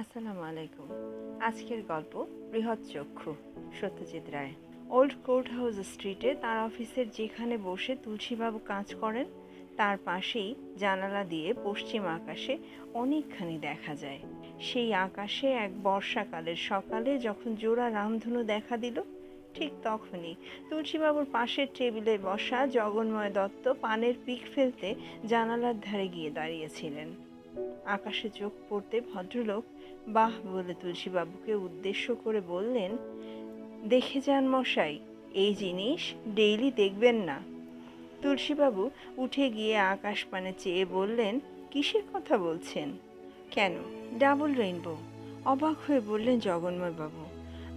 আসসালামু আলাইকুম। আজকের গল্প বৃহৎ চক্ষু, Satyajit Ray. Old court house স্ট্রিটে তার অফিসের যেখানে বসে তুলসীবাবু কাজ করেন তার পাশেই জানালা দিয়ে পশ্চিম আকাশে অনেকখানি দেখা যায়। সেই আকাশে এক বর্ষাকালের সকালে যখন জোড়া রামধনু দেখা দিল, ঠিক তখনই তুলসীবাবুর পাশের টেবিলে বসা জগন্ময় দত্ত পানের পিক ফেলতে জানালার ধারে গিয়ে দাঁড়িয়েছিলেন। আকাশে চোখ পড়তে ভদ্রলোক বাহ বলে তুলসীবাবুকে উদ্দেশ্য করে বললেন, দেখে যান মশাই, এই জিনিস ডেইলি দেখবেন না। তুলসীবাবু উঠে গিয়ে আকাশ পানে চেয়ে বললেন, কিসের কথা বলছেন? কেন, ডাবল রেইনবো। অবাক হয়ে বললেন জগন্ময় বাবু,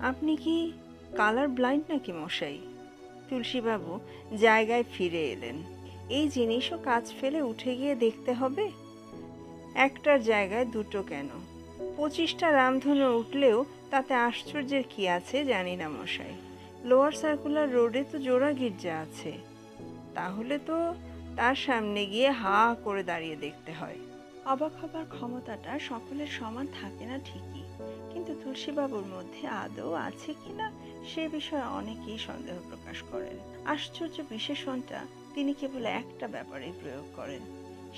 আপনি কি কালার ব্লাইন্ড নাকি মশাই? তুলসীবাবু জায়গায় ফিরে এলেন। এই জিনিসও কাজ ফেলে উঠে গিয়ে দেখতে হবে? একটার জায়গায় দুটো কেন, 25টা রামধনু উঠলেও তাতে আশ্চর্যের কি আছে জানি না মশাই। লোয়ার সার্কুলার রোডে তো জোড়া গির্জা আছে, তাহলে তো তার সামনে গিয়ে হা করে দাঁড়িয়ে দেখতে হয়। অবাক হবার ক্ষমতাটা সকলের সমান থাকে না ঠিকই, কিন্তু তুলসীবাবুর মধ্যে আদৌ আছে কিনা সে বিষয়ে অনেকেই সন্দেহ প্রকাশ করেন। আশ্চর্য বিশেষণটা তিনি কেবল একটা ব্যাপারেই প্রয়োগ করেন,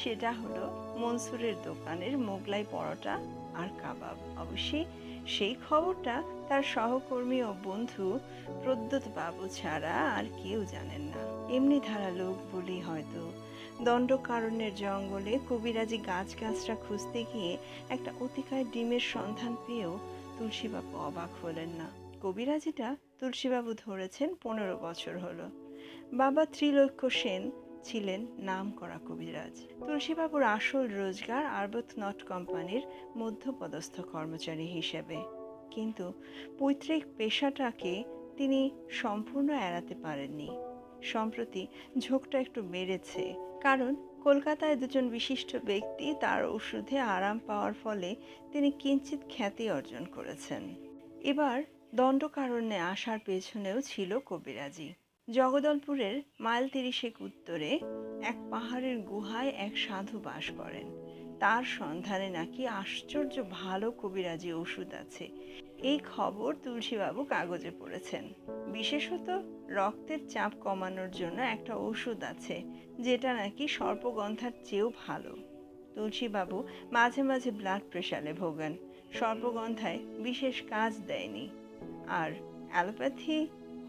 সেটা হলো মনসুরের দোকানের মোগলাই পরোটা আর কাবাব। অবশ্যই সেই খবরটা তার সহকর্মী ও বন্ধু প্রদ্যোৎ বাবু ছাড়া আর কেউ জানেন না। এমনি ধারা লোক বলেই হয়তো দণ্ডকারণ্যের জঙ্গলে কবিরাজি গাছগাছরা খুঁজতে গিয়ে একটা অতিকায় ডিমের সন্ধান পেয়েও তুলসীবাবু অবাক হলেন না। কবিরাজিটা তুলসীবাবু ধরেছেন 15 বছর হলো। বাবা ত্রিলোক্য সেন ছিলেন নামকরা কবিরাজ। তুলসীবাবুর আসল রোজগার আরবথনট কোম্পানির মধ্যপদস্থ কর্মচারী হিসেবে, কিন্তু পৈতৃক পেশাটাকে তিনি সম্পূর্ণ এড়াতে পারেননি। সম্প্রতি ঝোঁকটা একটু বেড়েছে, কারণ কলকাতায় দুজন বিশিষ্ট ব্যক্তি তার ওষুধে আরাম পাওয়ার ফলে তিনি কিঞ্চিত খ্যাতি অর্জন করেছেন। এবার দণ্ডকারণ্যে আসার পেছনেও ছিল কবিরাজি। জগদলপুরের মাইল 30 উত্তরে এক পাহাড়ের গুহায় এক সাধু বাস করেন। তার সন্ধানে নাকি আশ্চর্য ভালো কবিরাজি ওষুধ আছে, এই খবর তুলসীবাবু কাগজে পড়েছেন। বিশেষত রক্তের চাপ কমানোর জন্য একটা ওষুধ আছে যেটা নাকি সর্পগন্ধার চেয়েও ভালো। তুলসীবাবু মাঝে মাঝে ব্লাড প্রেশারে ভোগেন, সর্পগন্ধায় বিশেষ কাজ দেয়নি। আর অ্যালোপ্যাথি,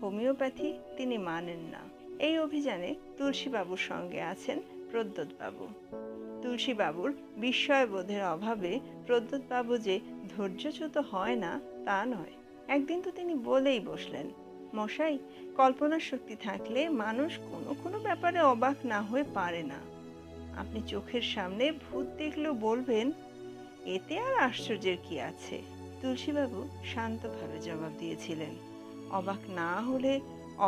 হোমিওপ্যাথি তিনি মানেন না। এই অভিযানে তুলসীবাবুর সঙ্গে আছেন প্রদ্যোৎবাবু। তুলসীবাবুর বিস্ময়বোধের অভাবে প্রদ্যোৎবাবু যে ধৈর্যচ্যুত হয় না তা নয়। একদিন তো তিনি বলেই বসলেন, মশাই, কল্পনার শক্তি থাকলে মানুষ কোনো কোনো ব্যাপারে অবাক না হয়ে পারে না। আপনি চোখের সামনে ভূত দেখলেও বলবেন, এতে আর আশ্চর্যের কি আছে? তুলসীবাবু শান্তভাবে জবাব দিয়েছিলেন, অবাক না হলে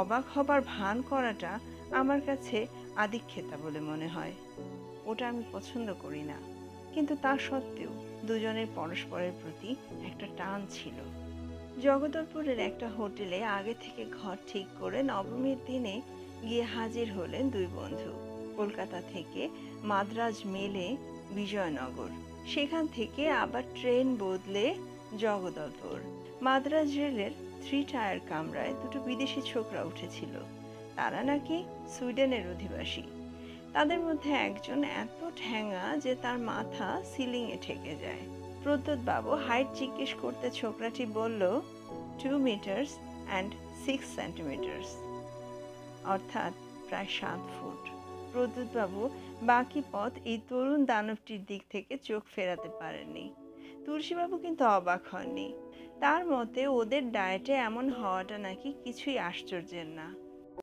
অবাক হবার ভান করাটা আমার কাছে আদিক্ষেতা বলে মনে হয়। ওটা আমি পছন্দ করি না, কিন্তু তা সত্ত্বেও দুজনের পরস্পরের প্রতি একটা টান ছিল। জগদলপুরের একটা হোটেলে আগে থেকে ঘর ঠিক করে নবমীর দিনে গিয়ে হাজির হলেন দুই বন্ধু। কলকাতা থেকে মাদ্রাজ মেলে বিজয়নগর, সেখান থেকে আবার ট্রেন বদলে জগদলপুর। মাদ্রাজ রেলের 3 টায়ার কামরায় দুটো বিদেশি ছোকরা উঠেছিল। তারা নাকি সুইডেনের অধিবাসী। তাদের মধ্যে একজন এত ঠ্যাঙা যে তার মাথা সিলিংয়ে ঠেকে যায়। প্রদ্যোৎবাবু হাইট জিজ্ঞেস করতে ছোকরাটি বলল, 2 মিটার্স অ্যান্ড 6 সেন্টিমিটার্স, অর্থাৎ প্রায় 7 ফুট। প্রদ্যোৎবাবু বাকি পথ এই তরুণ দানবটির দিক থেকে চোখ ফেরাতে পারেননি। তুলসীবাবু কিন্তু অবাক হননি। তার মতে ওদের ডায়েটে এমন হওয়াটা নাকি কিছুই আশ্চর্যের না।